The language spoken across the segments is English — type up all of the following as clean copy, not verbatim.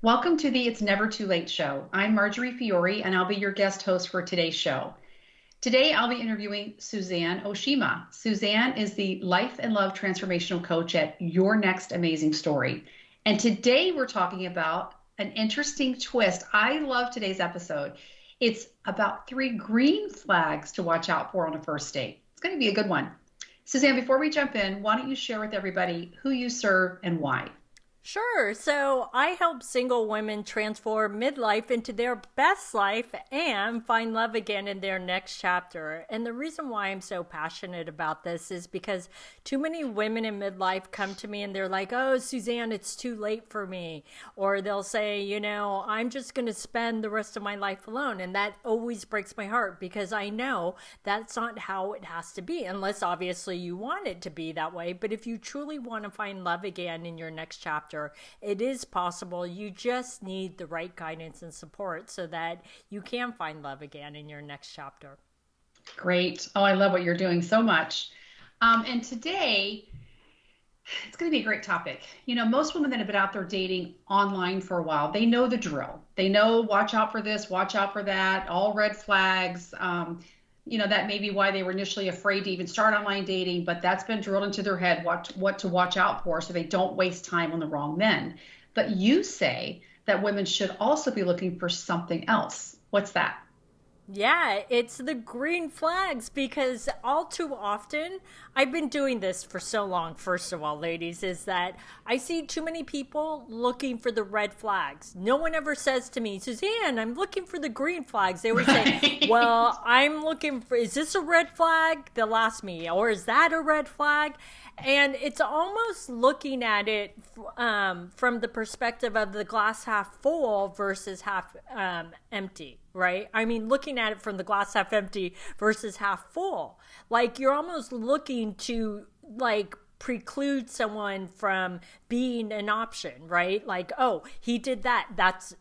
Welcome to the It's Never Too Late show. I'm Marjorie Fiore, and I'll be your guest host for today's show. Today, I'll be interviewing Suzanne Oshima. Suzanne is the life and love transformational coach at Your Next Amazing Story. And today, we're talking about an interesting twist. I love today's episode. It's about 3 green flags to watch out for on a first date. It's going to be a good one. Suzanne, before we jump in, why don't you share with everybody who you serve and why? Sure. So I help single women transform midlife into their best life and find love again in their next chapter. And the reason why I'm so passionate about this is because too many women in midlife come to me and they're like, oh, Suzanne, it's too late for me. Or they'll say, I'm just going to spend the rest of my life alone. And that always breaks my heart because I know that's not how it has to be, unless obviously you want it to be that way. But if you truly want to find love again in your next chapter, it is possible. You just need the right guidance and support so that you can find love again in your next chapter. Great. Oh, I love what you're doing so much. And today, it's going to be a great topic. Most women that have been out there dating online for a while, they know the drill. They know, watch out for this, watch out for that, all red flags. That may be why they were initially afraid to even start online dating, but that's been drilled into their head what to watch out for so they don't waste time on the wrong men. But you say that women should also be looking for something else. What's that? Yeah, it's the green flags because all too often, I've been doing this for so long, first of all, ladies, is that I see too many people looking for the red flags. No one ever says to me, Suzanne, I'm looking for the green flags. They always say, Right. well, I'm looking for, is this a red flag? They'll ask me, or is that a red flag? And it's almost looking at it from the perspective of the glass half full versus half empty, right? I mean, looking at it from the glass half empty versus half full. Like you're almost looking to preclude someone from being an option, right? Like, oh, he did that. That's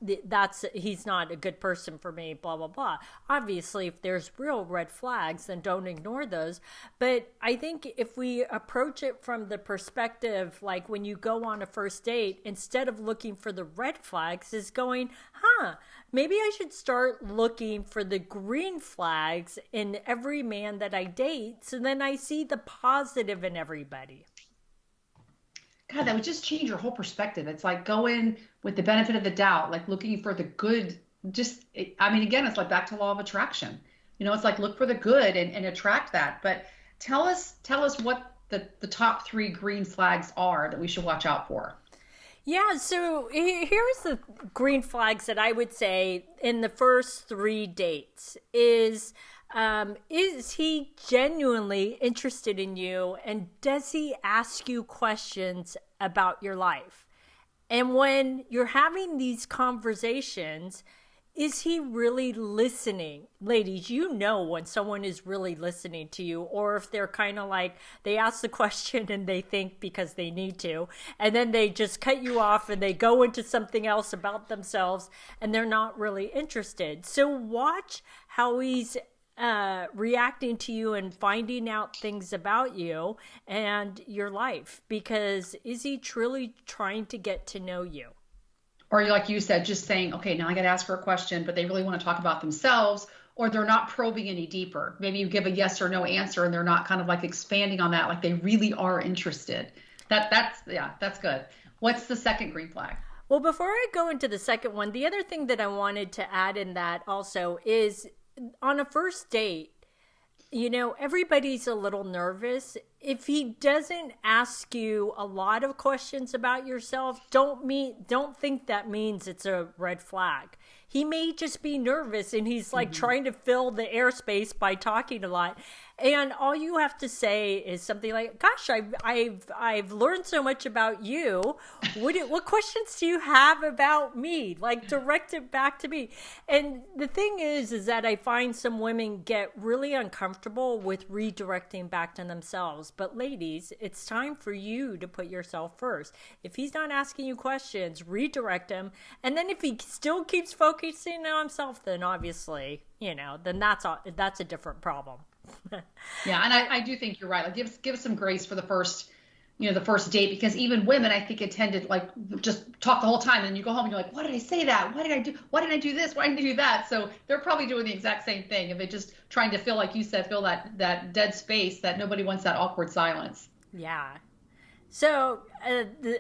he's not a good person for me, blah blah blah. Obviously, if there's real red flags, then don't ignore those. But I think if we approach it from the perspective like when you go on a first date, instead of looking for the red flags, is going, maybe I should start looking for the green flags in every man that I date, so then I see the positive in everybody. God, that would just change your whole perspective. It's like going with the benefit of the doubt, like looking for the good. Again, it's like back to law of attraction. It's like look for the good and attract that. But tell us what the top 3 green flags are that we should watch out for. Yeah, so here's the green flags that I would say in the first 3 dates is he genuinely interested in you and does he ask you questions about your life? And when you're having these conversations, is he really listening? Ladies, you know when someone is really listening to you, or if they're kind of like they ask the question and they think because they need to, and then they just cut you off and they go into something else about themselves and they're not really interested. So watch how he's reacting to you and finding out things about you and your life, because is he truly trying to get to know you? Or like you said, just saying, okay, now I got to ask her a question, but they really want to talk about themselves, or they're not probing any deeper. Maybe you give a yes or no answer and they're not kind of like expanding on that, like they really are interested. That's good. What's the second green flag? Well, before I go into the second one, the other thing that I wanted to add in that also is on a first date, everybody's a little nervous. If he doesn't ask you a lot of questions about yourself, don't think that means it's a red flag. He may just be nervous and he's like trying to fill the airspace by talking a lot. And all you have to say is something like, "Gosh, I've learned so much about you. What questions do you have about me?" Like direct it back to me. And the thing is that I find some women get really uncomfortable with redirecting back to themselves. But ladies, it's time for you to put yourself first. If he's not asking you questions, redirect him. And then if he still keeps focusing on himself, then obviously, then that's a different problem. Yeah, and I do think you're right. Like give us some grace for the first the first date, because even women, I think, tend to like just talk the whole time, and you go home and you're like, why did I say that? Why did I do? Why did I do this? Why did I do that? So they're probably doing the exact same thing, and they're just trying to feel, like you said, fill that dead space that nobody wants, that awkward silence. Yeah. So,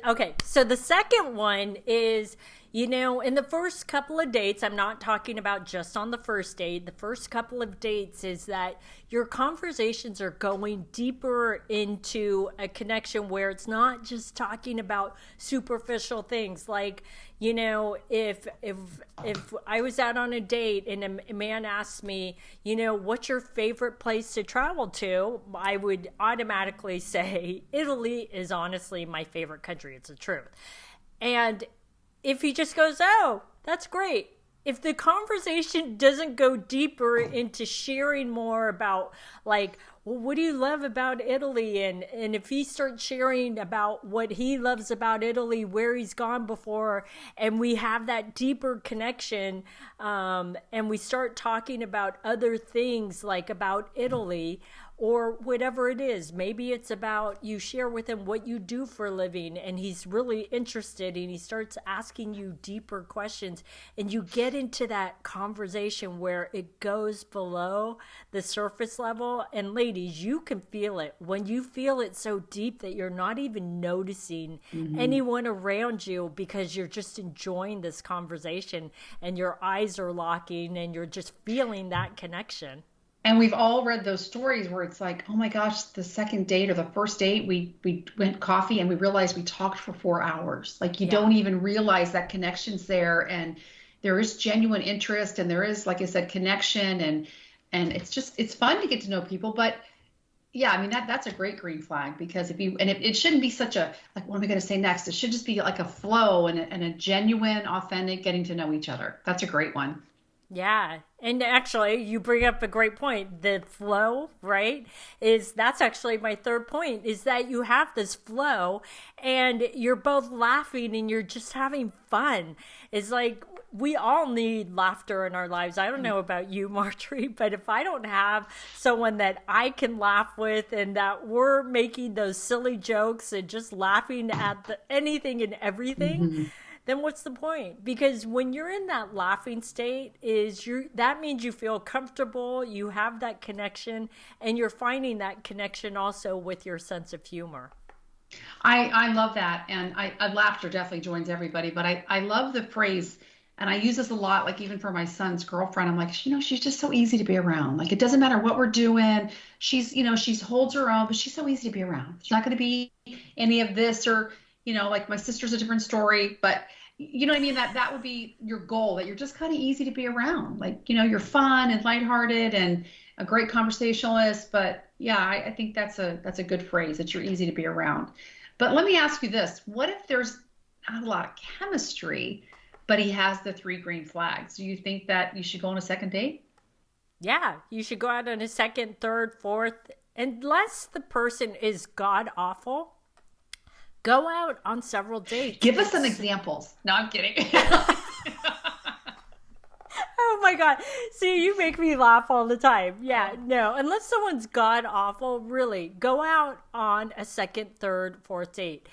okay. So the second one is, in the first couple of dates, I'm not talking about just on the first date. The first couple of dates is that your conversations are going deeper into a connection where it's not just talking about superficial things. Like, if I was out on a date and a man asked me, what's your favorite place to travel to? I would automatically say Italy is honestly my favorite country. It's the truth. And if he just goes, oh, that's great. If the conversation doesn't go deeper into sharing more about, like, well, what do you love about Italy? And if he starts sharing about what he loves about Italy, where he's gone before, and we have that deeper connection, and we start talking about other things like about Italy, or whatever it is. Maybe it's about, you share with him what you do for a living and he's really interested and he starts asking you deeper questions, and you get into that conversation where it goes below the surface level. And ladies, you can feel it when you feel it so deep that you're not even noticing anyone around you, because you're just enjoying this conversation and your eyes are locking and you're just feeling that connection. And we've all read those stories where it's like, oh my gosh, the second date or the first date, we went coffee and we realized we talked for 4 hours. Like, you Yeah. don't even realize that connection's there, and there is genuine interest, and there is, like I said, connection, and it's fun to get to know people. But yeah, I mean, that's a great green flag, because if you, and it shouldn't be such a, like, what am I going to say next? It should just be like a flow and a genuine, authentic getting to know each other. That's a great one. Yeah. And actually, you bring up a great point. The flow, right? That's actually my third point, is that you have this flow and you're both laughing and you're just having fun. It's like, we all need laughter in our lives. I don't know about you, Marjorie, but if I don't have someone that I can laugh with and that we're making those silly jokes and just laughing at anything and everything, Mhm. then what's the point? Because when you're in that laughing state, that means you feel comfortable, you have that connection, and you're finding that connection also with your sense of humor. I love that. And laughter definitely joins everybody, but I love the phrase, and I use this a lot, like even for my son's girlfriend. I'm like, she's just so easy to be around. Like, it doesn't matter what we're doing. She's holds her own, but she's so easy to be around. It's not going to be any of this, or, like my sister's a different story, but you know what I mean? That would be your goal, that you're just kind of easy to be around. Like, you're fun and lighthearted and a great conversationalist. But yeah, I think that's a good phrase, that you're easy to be around. But let me ask you this. What if there's not a lot of chemistry, but he has the three green flags? Do you think that you should go on a second date? Yeah, you should go out on a second, third, fourth, unless the person is god awful. Go out on several dates. Give us some examples. No, I'm kidding. Oh my God. See, you make me laugh all the time. Yeah, no, unless someone's god awful, really, go out on a second, third, fourth date.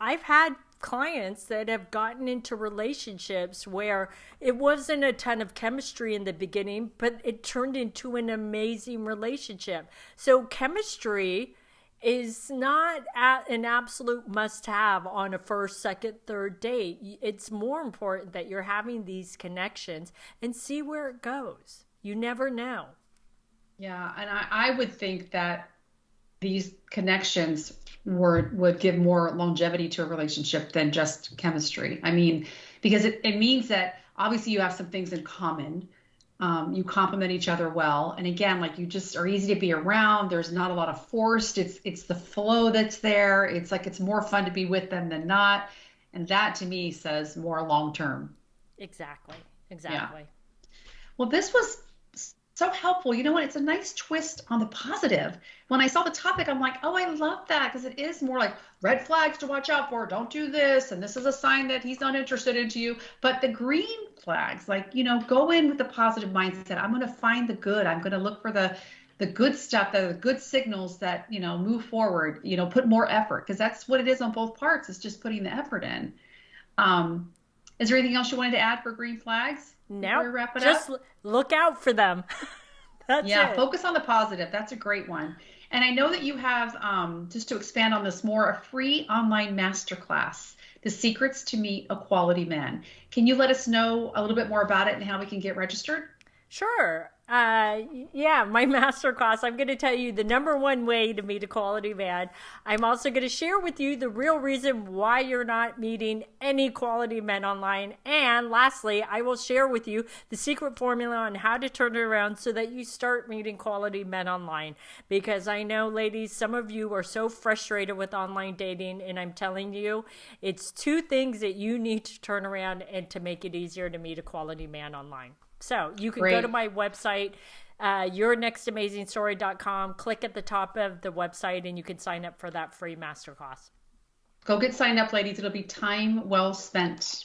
I've had clients that have gotten into relationships where it wasn't a ton of chemistry in the beginning, but it turned into an amazing relationship. So chemistry is not an absolute must have on a first, second, third date. It's more important that you're having these connections and see where it goes. You never know. Yeah, and I would think that these connections would give more longevity to a relationship than just chemistry. I mean, because it means that obviously you have some things in common. You complement each other well. And again, like, you just are easy to be around. There's not a lot of forced. It's the flow that's there. It's like, it's more fun to be with them than not. And that to me says more long term. Exactly. Yeah. Exactly. Well, this was so helpful. You know what? It's a nice twist on the positive. When I saw the topic, I'm like, oh, I love that, because it is more like red flags to watch out for. Don't do this. And this is a sign that he's not interested into you. But the green flags, like, go in with the positive mindset. I'm going to find the good. I'm going to look for the good stuff, the good signals that, move forward, put more effort, because that's what it is on both parts. It's just putting the effort in. Um, is there anything else you wanted to add for green flags before Nope. we wrap it Just up? look out for them. That's Yeah, it. focus on the positive. That's a great one. And I know that you have, just to expand on this more, a free online masterclass, The Secrets to Meet a Quality Man. Can you let us know a little bit more about it and how we can get registered? Sure. Yeah, my master class. I'm going to tell you the number one way to meet a quality man. I'm also going to share with you the real reason why you're not meeting any quality men online. And lastly, I will share with you the secret formula on how to turn it around so that you start meeting quality men online. Because I know, ladies, some of you are so frustrated with online dating, and I'm telling you, it's two things that you need to turn around and to make it easier to meet a quality man online. So you can go to Great. my website, yournextamazingstory.com, click at the top of the website, and you can sign up for that free masterclass. Go get signed up, ladies. It'll be time well spent.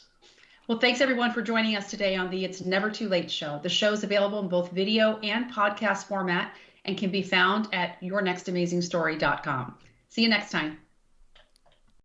Well, thanks everyone for joining us today on the It's Never Too Late show. The show is available in both video and podcast format and can be found at yournextamazingstory.com. See you next time.